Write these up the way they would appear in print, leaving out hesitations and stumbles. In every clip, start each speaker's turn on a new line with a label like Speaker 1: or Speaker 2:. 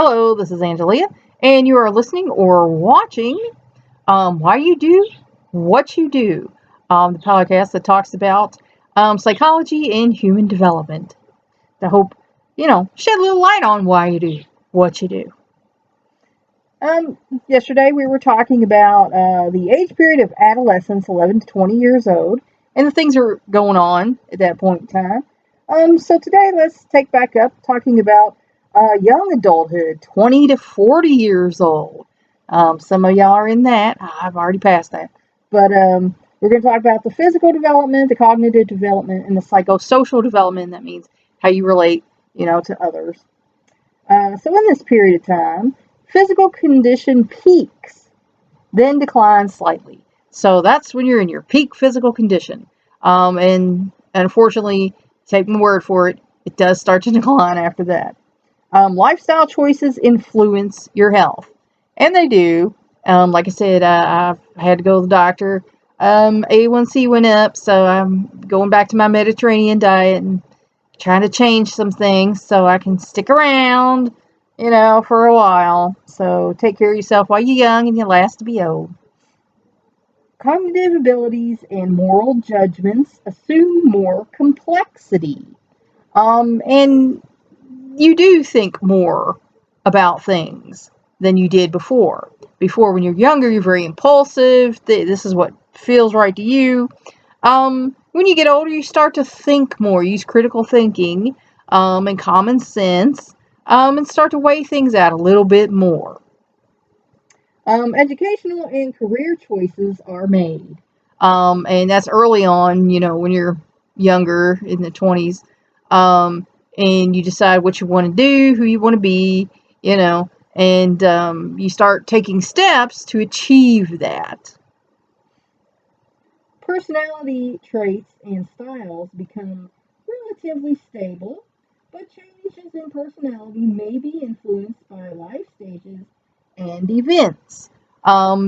Speaker 1: Hello, this is Angelia, and you are listening or watching Why You Do What You Do, the podcast that talks about psychology and human development. I hope, shed a little light on why you do what you do. Yesterday we were talking about the age period of adolescence, 11 to 20 years old, and the things that are going on at that point in time. So today let's take back up talking about young adulthood, 20 to 40 years old. Some of y'all are in that. I've already passed that. But we're going to talk about the physical development, the cognitive development, and the psychosocial development. That means how you relate, to others. So in this period of time, physical condition peaks, then declines slightly. So that's when you're in your peak physical condition. And unfortunately, take my word for it, it does start to decline after that. Lifestyle choices influence your health. And they do. Like I said, I've had to go to the doctor. A1C went up, so I'm going back to my Mediterranean diet and trying to change some things so I can stick around, for a while. So take care of yourself while you're young and you last to be old. Cognitive abilities and moral judgments assume more complexity. And you do think more about things than you did before. Before, when you're younger, you're very impulsive. This is what feels right to you. When you get older, you start to think more, use critical thinking and common sense, and start to weigh things out a little bit more. Educational and career choices are made. And that's early on, when you're younger in the 20s. And you decide what you want to do, who you want to be, and you start taking steps to achieve that. Personality traits and styles become relatively stable, but changes in personality may be influenced by life stages and events,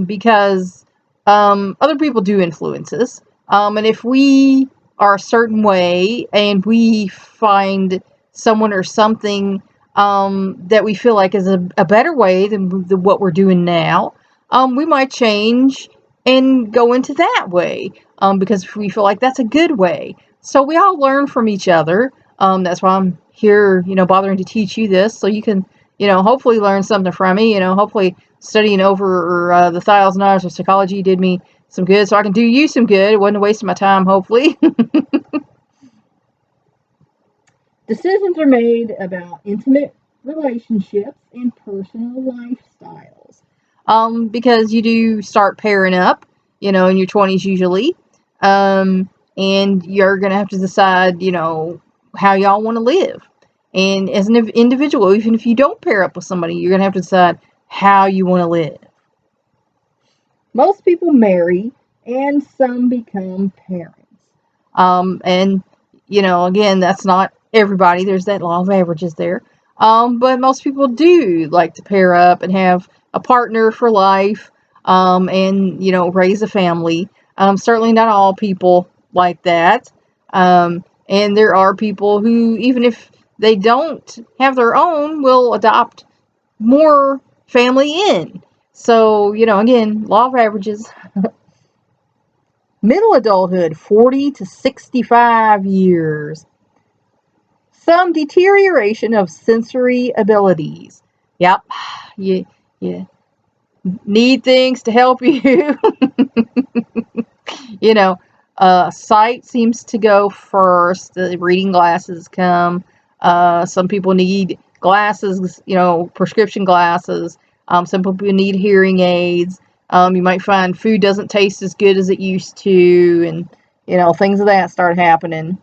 Speaker 1: because other people do influence us. And if we are a certain way and we find someone or something that we feel like is a better way than what we're doing now, we might change and go into that way because we feel like that's a good way. So we all learn from each other. That's why I'm here, bothering to teach you this, so you can, hopefully learn something from me. Hopefully studying over the 1,000 hours of psychology did me some good, so I can do you some good. It wasn't a waste of my time, hopefully. Decisions are made about intimate relationships and personal lifestyles. Because you do start pairing up, in your 20s usually. And you're going to have to decide, how y'all want to live. And as an individual, even if you don't pair up with somebody, you're going to have to decide how you want to live. Most people marry, and some become parents. And, again, that's not everybody. There's that law of averages there. But most people do like to pair up and have a partner for life, and, raise a family. Certainly not all people like that. And there are people who, even if they don't have their own, will adopt more family in. So, again, law of averages. Middle adulthood, 40 to 65 years. Some deterioration of sensory abilities. Yep, you need things to help you. Sight seems to go first. The reading glasses come. Some people need glasses, prescription glasses. Some people need hearing aids. You might find food doesn't taste as good as it used to, and, things of that start happening.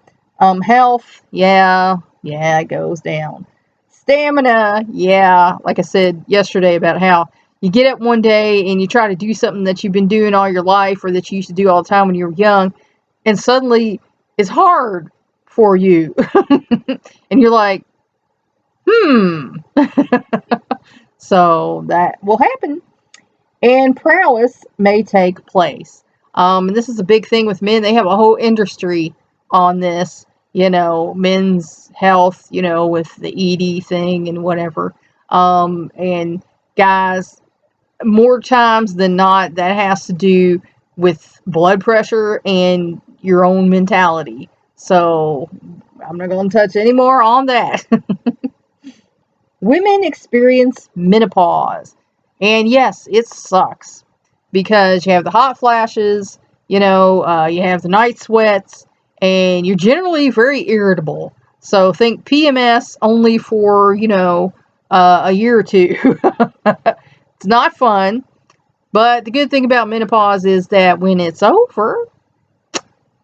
Speaker 1: Health, it goes down. Stamina, like I said yesterday about how you get up one day and you try to do something that you've been doing all your life or that you used to do all the time when you were young, and suddenly it's hard for you. And you're like, So that will happen. And prowess may take place. And this is a big thing with men. They have a whole industry on this, men's health, with the ED thing and whatever. And guys, more times than not, that has to do with blood pressure and your own mentality. So I'm not going to touch any more on that. Women experience menopause. And yes, it sucks because you have the hot flashes, you have the night sweats, and you're generally very irritable. So think PMS only for, a year or two. It's not fun. But the good thing about menopause is that when it's over,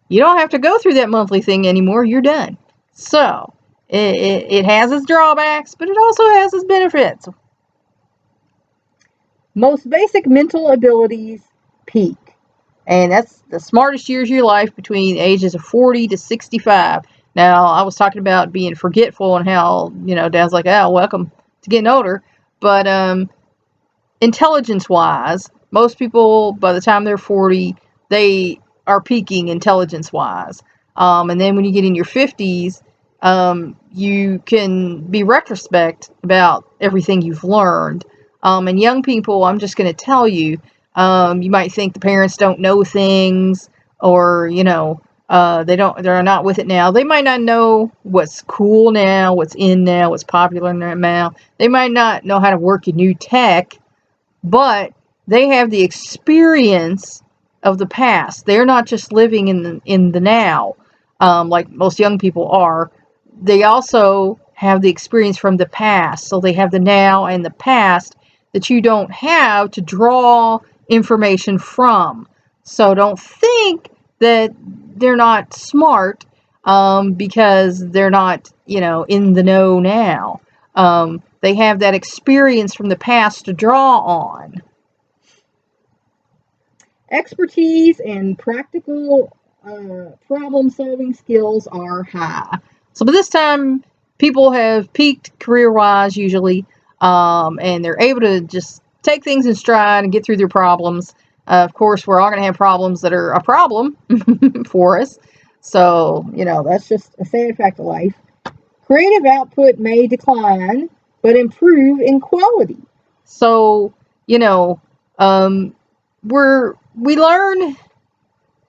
Speaker 1: you don't have to go through that monthly thing anymore. You're done. So it has its drawbacks, but it also has its benefits. Most basic mental abilities peak. And that's the smartest years of your life between the ages of 40 to 65. Now, I was talking about being forgetful and how, Dad's like, oh, welcome to getting older. But intelligence-wise, most people, by the time they're 40, they are peaking intelligence-wise. And then when you get in your 50s, you can be retrospect about everything you've learned. And young people, I'm just going to tell you, you might think the parents don't know things, or they're not with it now. They might not know what's cool now, what's in now, what's popular now. They might not know how to work a new tech, but they have the experience of the past. They're not just living in the now, like most young people are. They also have the experience from the past, so they have the now and the past that you don't have to draw information from. So don't think that they're not smart because they're not, in the know now. They have that experience from the past to draw on. Expertise and practical problem-solving skills are high. So by this time, people have peaked career-wise usually, and they're able to just take things in stride and get through their problems. Of course, we're all going to have problems that are a problem for us. So, that's just a sad fact of life. Creative output may decline, but improve in quality. So, we learn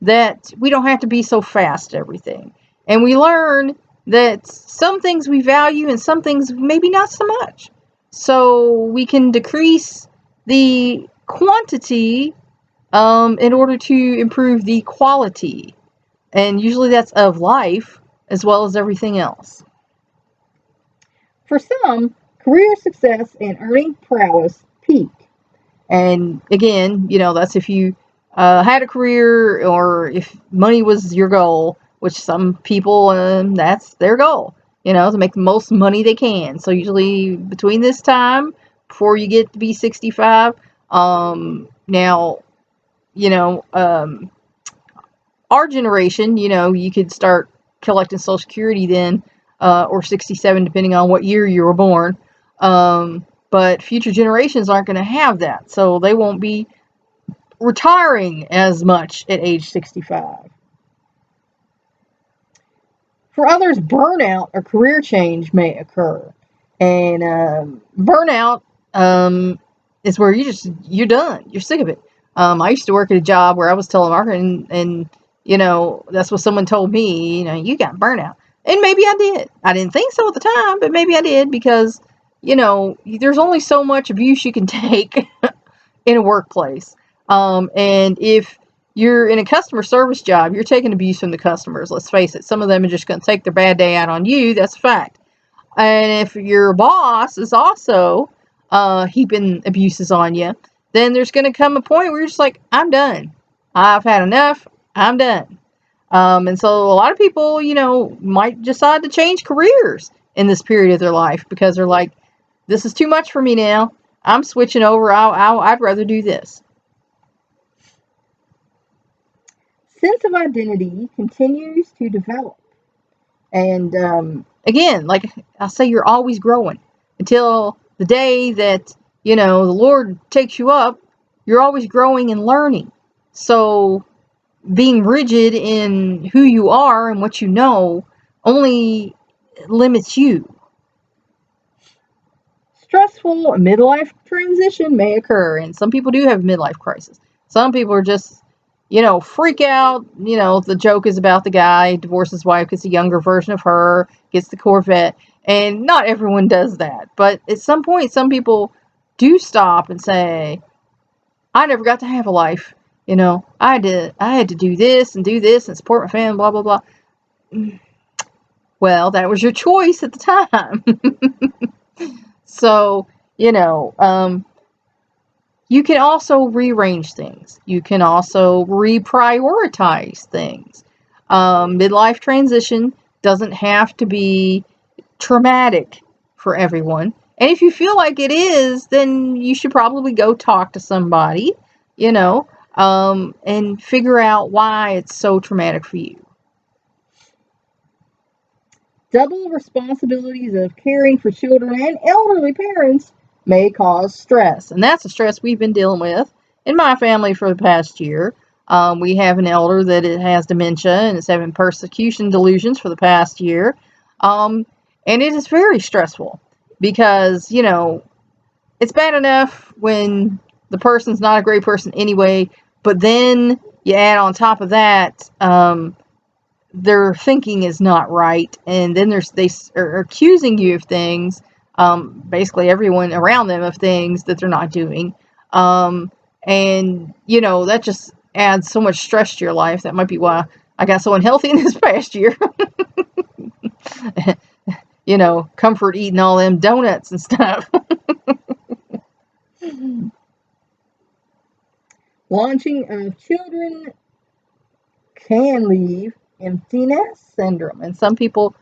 Speaker 1: that we don't have to be so fast at everything. And we learn that some things we value and some things maybe not so much. So we can decrease the quantity in order to improve the quality. And usually that's of life as well as everything else. For some, career success and earning prowess peak. And again, that's if you had a career or if money was your goal, which some people, that's their goal, to make the most money they can. So usually between this time, before you get to be 65, now, our generation, you could start collecting Social Security then, or 67, depending on what year you were born. But future generations aren't going to have that. So they won't be retiring as much at age 65. For others, burnout or career change may occur. And burnout is where you're done. You're sick of it. I used to work at a job where I was telemarketing, and that's what someone told me, you got burnout. And maybe I did. I didn't think so at the time, but maybe I did because, there's only so much abuse you can take in a workplace. And if you're in a customer service job, you're taking abuse from the customers. Let's face it. Some of them are just going to take their bad day out on you. That's a fact. And if your boss is also heaping abuses on you, then there's going to come a point where you're just like, I'm done. I've had enough. I'm done. And so a lot of people, might decide to change careers in this period of their life because they're like, this is too much for me now. I'm switching over. I'd rather do this. Sense of identity continues to develop. And again, like I say, you're always growing until the day that, the Lord takes you up. You're always growing and learning. So being rigid in who you are and what you know only limits you. Stress stressful midlife transition may occur, and some people do have midlife crisis. Some people are just, freak out. The joke is about the guy divorces his wife, gets a younger version of her, gets the Corvette, and not everyone does that. But at some point, some people do stop and say, I never got to have a life. I had to do this and support my family, blah, blah, blah. Well, that was your choice at the time. So, you can also rearrange things. You can also reprioritize things. Midlife transition doesn't have to be traumatic for everyone. And if you feel like it is, then you should probably go talk to somebody, and figure out why it's so traumatic for you. Double responsibilities of caring for children and elderly parents may cause stress. And that's a stress we've been dealing with in my family for the past year. We have an elder that has dementia and is having persecution delusions for the past year. And it is very stressful because, it's bad enough when the person's not a great person anyway, but then you add on top of that, their thinking is not right, and then they are accusing you of things, basically everyone around them of things that they're not doing, and that just adds so much stress to your life. That might be why I got so unhealthy in this past year. Comfort eating all them donuts and stuff. Launching of children can leave empty nest syndrome, and some people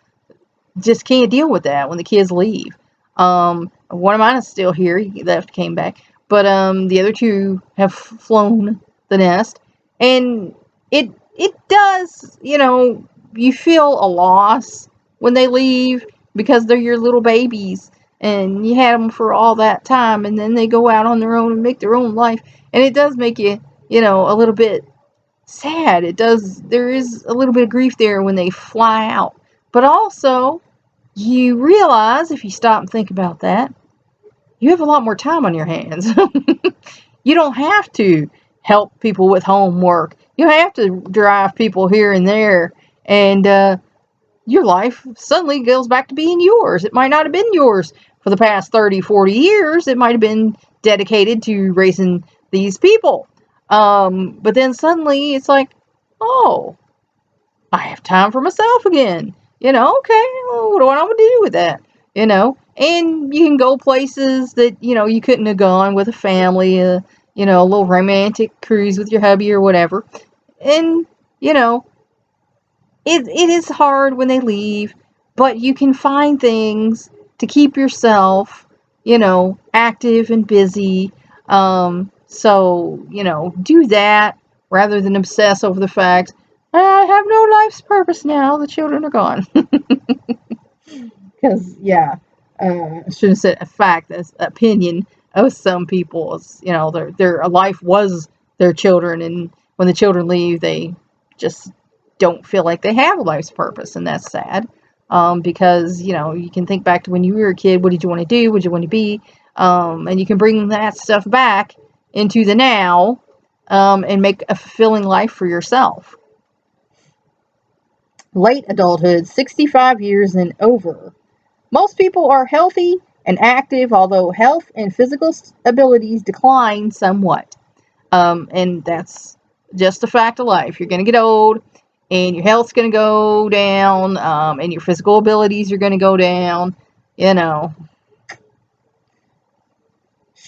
Speaker 1: just can't deal with that when the kids leave. One of mine is still here. He left, came back, but the other two have flown the nest, and it does, you feel a loss when they leave because they're your little babies and you had them for all that time, and then they go out on their own and make their own life, and it does make you, a little bit sad. There is a little bit of grief there when they fly out. But also, you realize, if you stop and think about that, you have a lot more time on your hands. You don't have to help people with homework. You have to drive people here and there. And your life suddenly goes back to being yours. It might not have been yours for the past 30, 40 years. It might have been dedicated to raising these people. But then suddenly it's like, oh, I have time for myself again. Okay, well, what do I want to do with that? And you can go places that, you couldn't have gone with a family, a little romantic cruise with your hubby or whatever. And, it is hard when they leave, but you can find things to keep yourself, active and busy. So, do that rather than obsess over the fact, I have no life's purpose now. The children are gone. Because, I shouldn't have said a fact, that's opinion of some people. Their life was their children, and when the children leave, they just don't feel like they have a life's purpose, and that's sad. Because, you can think back to when you were a kid. What did you want to do? What did you want to be? And you can bring that stuff back into the now, and make a fulfilling life for yourself. Late adulthood, 65 years and over. Most people are healthy and active, although health and physical abilities decline somewhat. And that's just a fact of life. You're going to get old, and your health's going to go down, and your physical abilities are going to go down,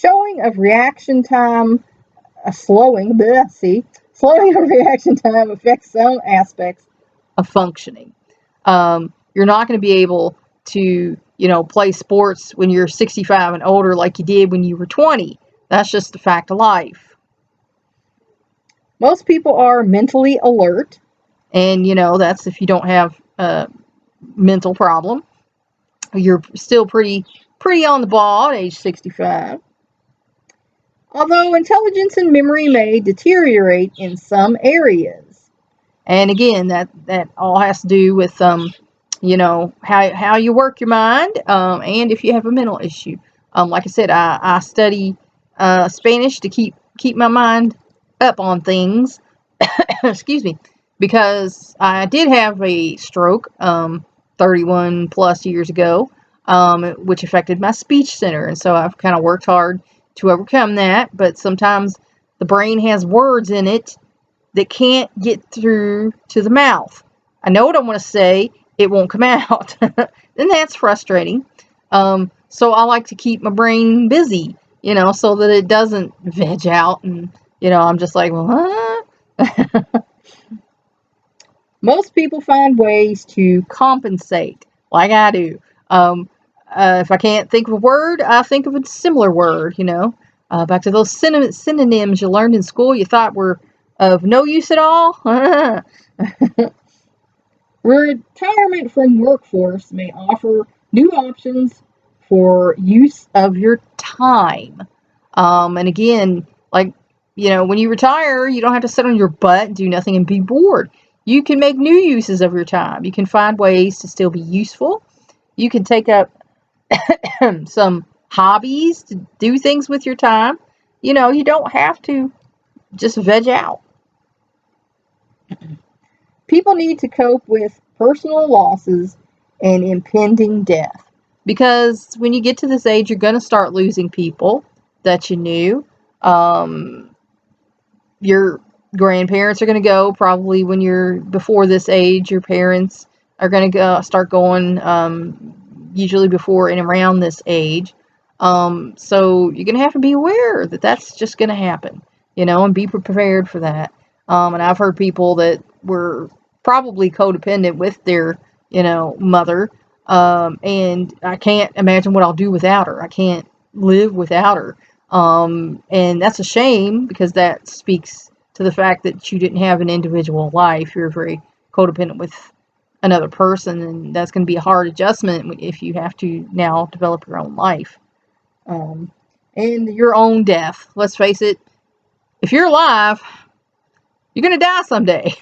Speaker 1: Showing of reaction time, slowing of reaction time affects some aspects of functioning. You're not going to be able to, play sports when you're 65 and older like you did when you were 20. That's just a fact of life. Most people are mentally alert, and, that's if you don't have a mental problem. You're still pretty on the ball at age 65. Although intelligence and memory may deteriorate in some areas. And again, that all has to do with, how you work your mind, and if you have a mental issue. Like I said, I study Spanish to keep my mind up on things. Excuse me, because I did have a stroke 31 plus years ago, which affected my speech center, and so I've kind of worked hard to overcome that. But sometimes the brain has words in it that can't get through to the mouth. I know what I want to say, it won't come out. And that's frustrating. So I like to keep my brain busy, so that it doesn't veg out and, I'm just like, well, Most people find ways to compensate, like I do. If I can't think of a word, I think of a similar word, Back to those synonyms you learned in school you thought were of no use at all. Retirement from workforce may offer new options for use of your time. And again, like, when you retire, you don't have to sit on your butt, do nothing, and be bored. You can make new uses of your time. You can find ways to still be useful. You can take up some hobbies to do things with your time. You don't have to just veg out. People need to cope with personal losses and impending death. Because when you get to this age, you're going to start losing people that you knew. Your grandparents are going to go probably when you're before this age. Your parents are going to start going usually before and around this age. So you're going to have to be aware that that's just going to happen, and be prepared for that. And I've heard people that were probably codependent with their, mother. And I can't imagine what I'll do without her. I can't live without her. And that's a shame, because that speaks to the fact that you didn't have an individual life. You're very codependent with another person, and that's going to be a hard adjustment if you have to now develop your own life. And your own death. Let's face it, if you're alive, you're going to die someday.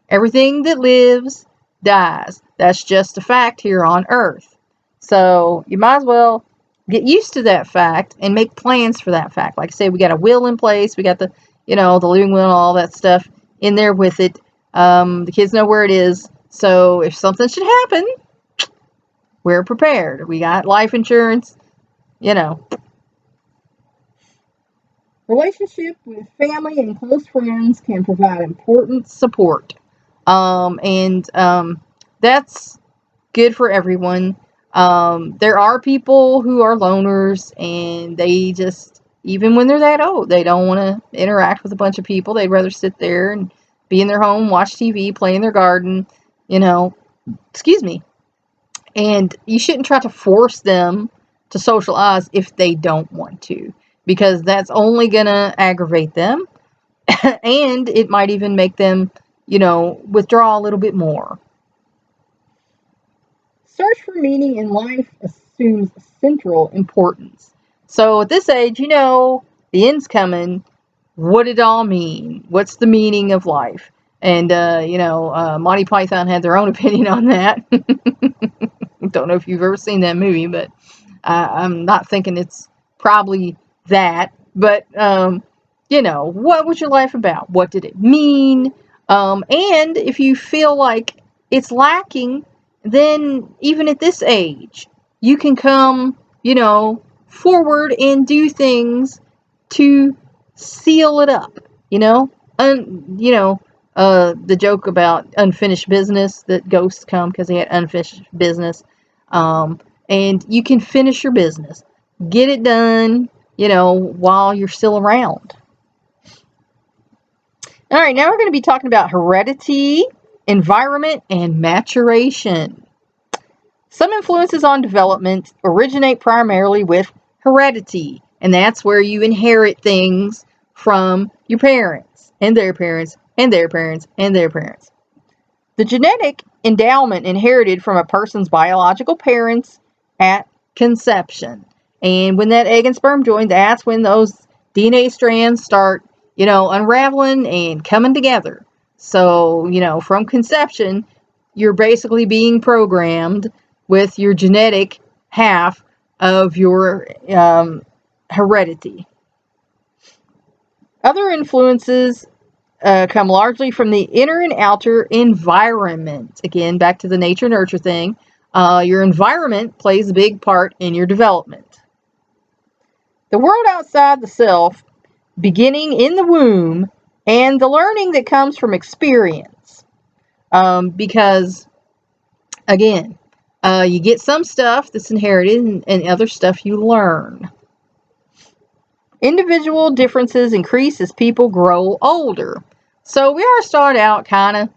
Speaker 1: Everything that lives dies. That's just a fact here on Earth. So you might as well get used to that fact and make plans for that fact. Like I said, we got a will in place. We got the, the living will and all that stuff in there with it. The kids know where it is. So if something should happen, we're prepared. We got life insurance, Relationship with family and close friends can provide important support. And that's good for everyone. There are people who are loners, and they just, even when they're that old, they don't want to interact with a bunch of people. They'd rather sit there and be in their home, watch TV, play in their garden, excuse me. And you shouldn't try to force them to socialize if they don't want to, because that's only going to aggravate them. And it might even make them, withdraw a little bit more. Search for meaning in life assumes central importance. So at this age, the end's coming. What did it all mean? What's the meaning of life? And, Monty Python had their own opinion on that. Don't know if you've ever seen that movie, but I'm not thinking it's probably that. But, what was your life about? What did it mean? And if you feel like it's lacking, then even at this age, you can come, forward and do things to seal it up, the joke about unfinished business, that ghosts come because they had unfinished business. And you can finish your business, get it done, while you're still around. All right, now we're going to be talking about heredity, environment, and maturation. Some influences on development originate primarily with heredity, and that's where you inherit things from your parents, and their parents, and their parents, and their parents. The genetic endowment inherited from a person's biological parents at conception. And when that egg and sperm join, that's when those DNA strands start, unraveling and coming together. So, from conception, you're basically being programmed with your genetic half of your heredity. Other influences come largely from the inner and outer environment. Again, back to the nature-nurture thing. Your environment plays a big part in your development. The world outside the self, beginning in the womb, and the learning that comes from experience. Because, again, you get some stuff that's inherited and other stuff you learn. Individual differences increase as people grow older. So we are started out kind of,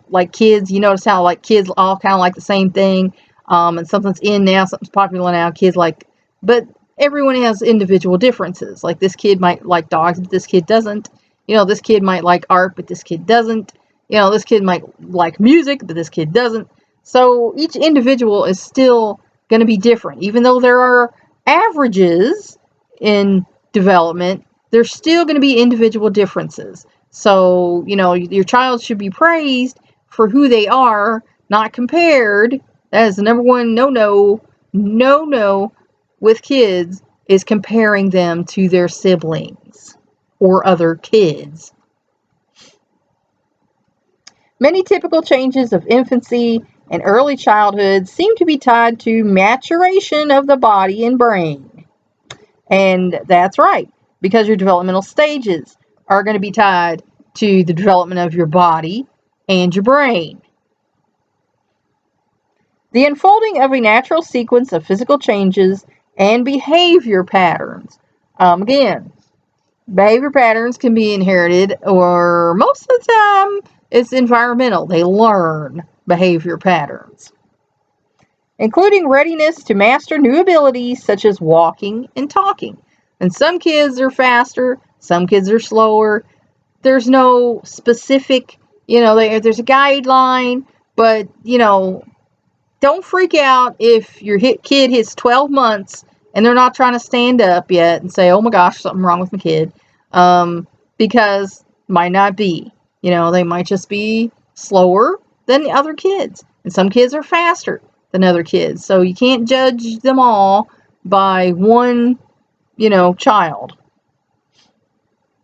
Speaker 1: like kids. You notice how like kids all kind of like the same thing. And something's in now, something's popular now. Kids like, but everyone has individual differences. Like this kid might like dogs, but this kid doesn't. This kid might like art, but this kid doesn't. This kid might like music, but this kid doesn't. So each individual is still going to be different. Even though there are averages in development, there's still going to be individual differences. So, your child should be praised for who they are, not compared. That is the number one no with kids, is comparing them to their siblings or other kids. Many typical changes of infancy and early childhood seem to be tied to maturation of the body and brain. And that's right, because your developmental stages are going to be tied to the development of your body and your brain. The unfolding of a natural sequence of physical changes and behavior patterns. Again, behavior patterns can be inherited, or most of the time it's environmental. They learn behavior patterns, including readiness to master new abilities such as walking and talking. And some kids are faster, some kids are slower. There's no specific, there's a guideline, but, don't freak out if your kid hits 12 months and they're not trying to stand up yet and say, oh my gosh, something wrong with my kid. Because might not be. They might just be slower than the other kids. And some kids are faster than other kids. So you can't judge them all by one, child.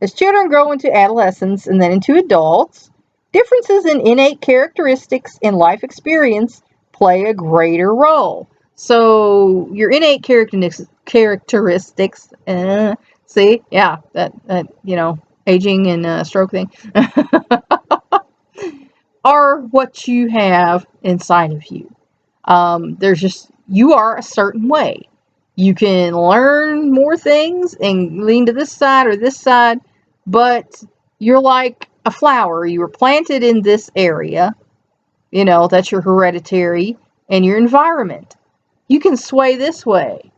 Speaker 1: As children grow into adolescence and then into adults, differences in innate characteristics and life experience play a greater role. So your innate characteristics, see, yeah, that aging and stroke thing, are what you have inside of you. You are a certain way. You can learn more things and lean to this side or this side, but you're like a flower. You were planted in this area, that's your hereditary and your environment. You can sway this way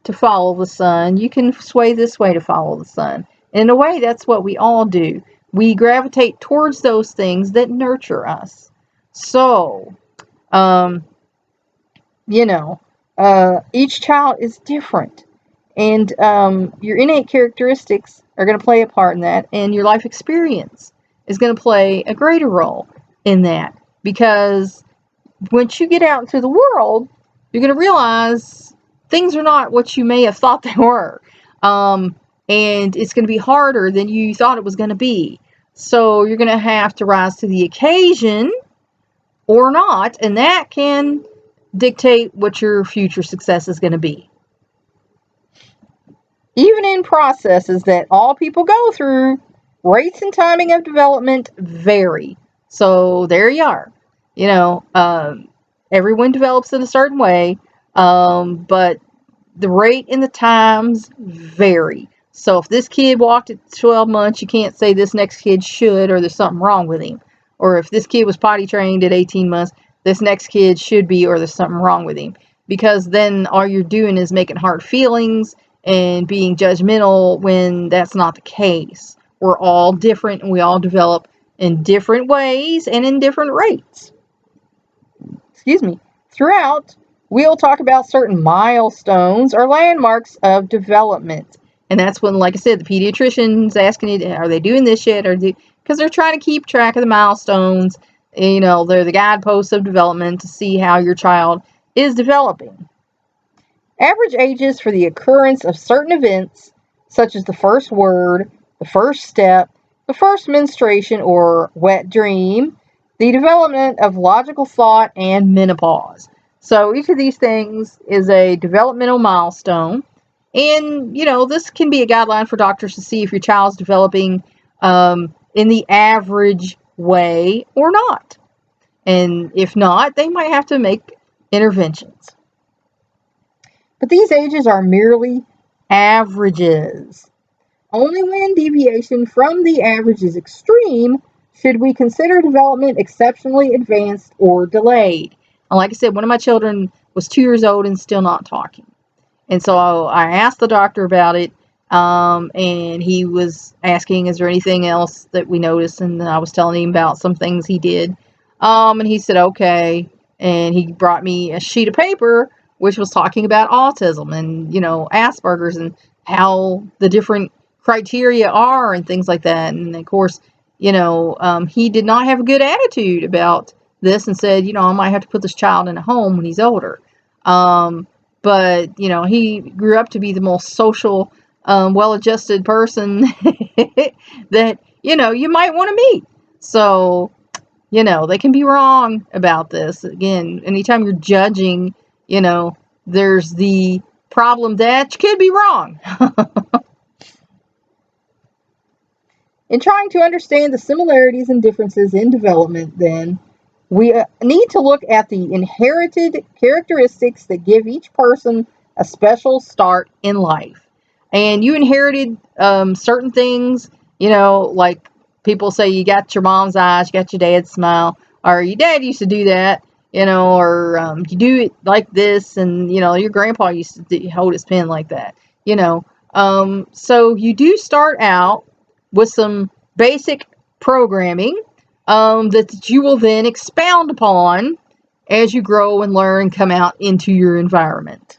Speaker 1: to follow the sun. You can sway this way to follow the sun. And in a way, that's what we all do. We gravitate towards those things that nurture us. So, each child is different. And your innate characteristics are going to play a part in that. And your life experience is going to play a greater role in that. Because once you get out into the world, you're going to realize things are not what you may have thought they were. And it's going to be harder than you thought it was going to be. So you're going to have to rise to the occasion or not. And that can dictate what your future success is going to be. Even in processes that all people go through, rates and timing of development vary. So there you are. Everyone develops in a certain way, but the rate and the times vary. So if this kid walked at 12 months, you can't say this next kid should, or there's something wrong with him. Or if this kid was potty trained at 18 months, this next kid should be, or there's something wrong with him. Because then all you're doing is making hard feelings and being judgmental when that's not the case. We're all different and we all develop in different ways and in different rates. Throughout, we'll talk about certain milestones or landmarks of development. And that's when, like I said, the pediatrician's asking you, are they doing this yet? Because they're trying to keep track of the milestones. They're the guideposts of development to see how your child is developing. Average ages for the occurrence of certain events, such as the first word, the first step, the first menstruation or wet dream, the development of logical thought, and menopause. So each of these things is a developmental milestone. And, this can be a guideline for doctors to see if your child's developing in the average way or not. And if not, they might have to make interventions. But these ages are merely averages. Only when deviation from the average is extreme should we consider development exceptionally advanced or delayed. And like I said, one of my children was 2 years old and still not talking. And so I asked the doctor about it, and he was asking, is there anything else that we noticed? And I was telling him about some things he did. And he said, okay. And he brought me a sheet of paper, which was talking about autism and, Asperger's and how the different criteria are and things like that. And of course, he did not have a good attitude about this and said, I might have to put this child in a home when he's older. But, he grew up to be the most social, well-adjusted person that, you might want to meet. So, they can be wrong about this. Again, anytime you're judging, there's the problem that you could be wrong. In trying to understand the similarities and differences in development, then, we need to look at the inherited characteristics that give each person a special start in life. And you inherited certain things, like people say you got your mom's eyes, you got your dad's smile, or your dad used to do that, or you do it like this, and, your grandpa used to hold his pen like that, So you do start out with some basic programming that you will then expound upon as you grow and learn and come out into your environment.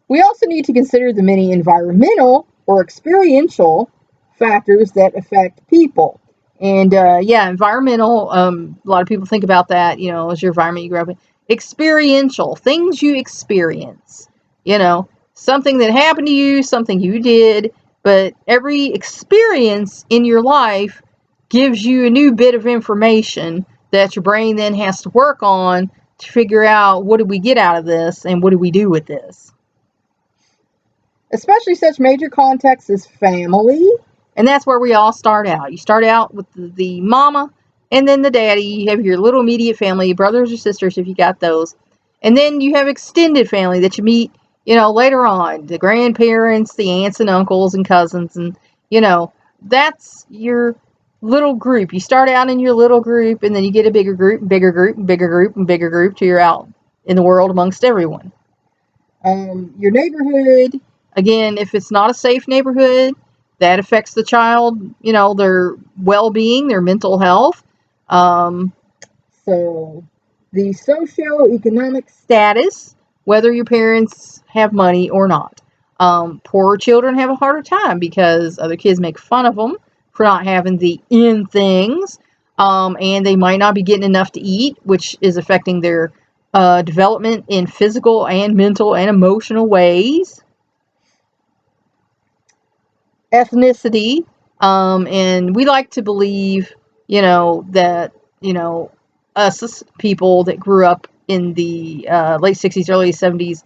Speaker 1: We also need to consider the many environmental or experiential factors that affect people. And environmental, a lot of people think about that, as your environment you grew up in. Experiential, things you experience, something that happened to you, something you did, but every experience in your life gives you a new bit of information that your brain then has to work on to figure out, what did we get out of this and what do we do with this? Especially such major contexts as family. And that's where we all start out. You start out with the mama and then the daddy. You have your little immediate family, brothers or sisters if you got those. And then you have extended family that you meet, later on. The grandparents, the aunts and uncles and cousins. And, that's your little group. You start out in your little group and then you get a bigger group, bigger group, bigger group, and bigger group till you're out in the world amongst everyone. Your neighborhood, again, if it's not a safe neighborhood, that affects the child, their well-being, their mental health. So the socioeconomic status, whether your parents have money or not. Poorer children have a harder time because other kids make fun of them for not having the in things, and they might not be getting enough to eat, which is affecting their development in physical and mental and emotional ways. Ethnicity, and we like to believe, that, us people that grew up in the late 60s, early 70s,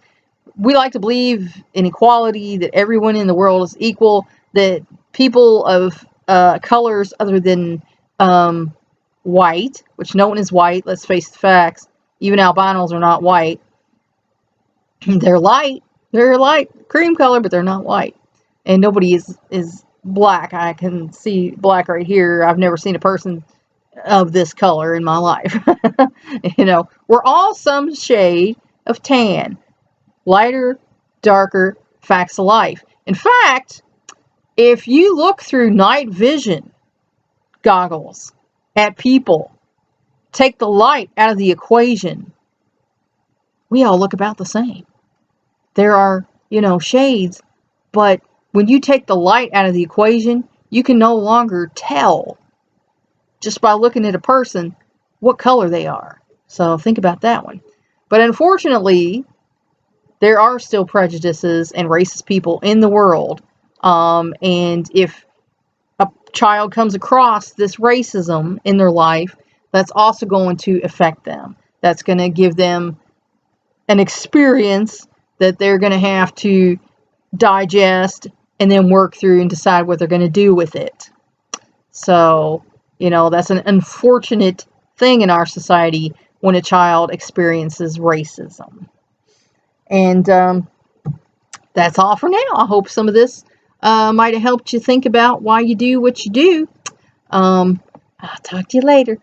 Speaker 1: we like to believe in equality, that everyone in the world is equal, that people of colors other than white, which no one is white, let's face the facts, even albinos are not white. They're light cream color, but they're not white. And nobody is black. I can see black right here. I've never seen a person of this color in my life. We're all some shade of tan. Lighter, darker, facts of life. In fact, if you look through night vision goggles at people, take the light out of the equation, we all look about the same. There are, shades, but when you take the light out of the equation, you can no longer tell just by looking at a person what color they are. So think about that one. But unfortunately, there are still prejudices and racist people in the world. And if a child comes across this racism in their life, that's also going to affect them. That's going to give them an experience that they're going to have to digest and then work through and decide what they're going to do with it. So, that's an unfortunate thing in our society when a child experiences racism. And that's all for now. I hope some of this might have helped you think about why you do what you do. I'll talk to you later.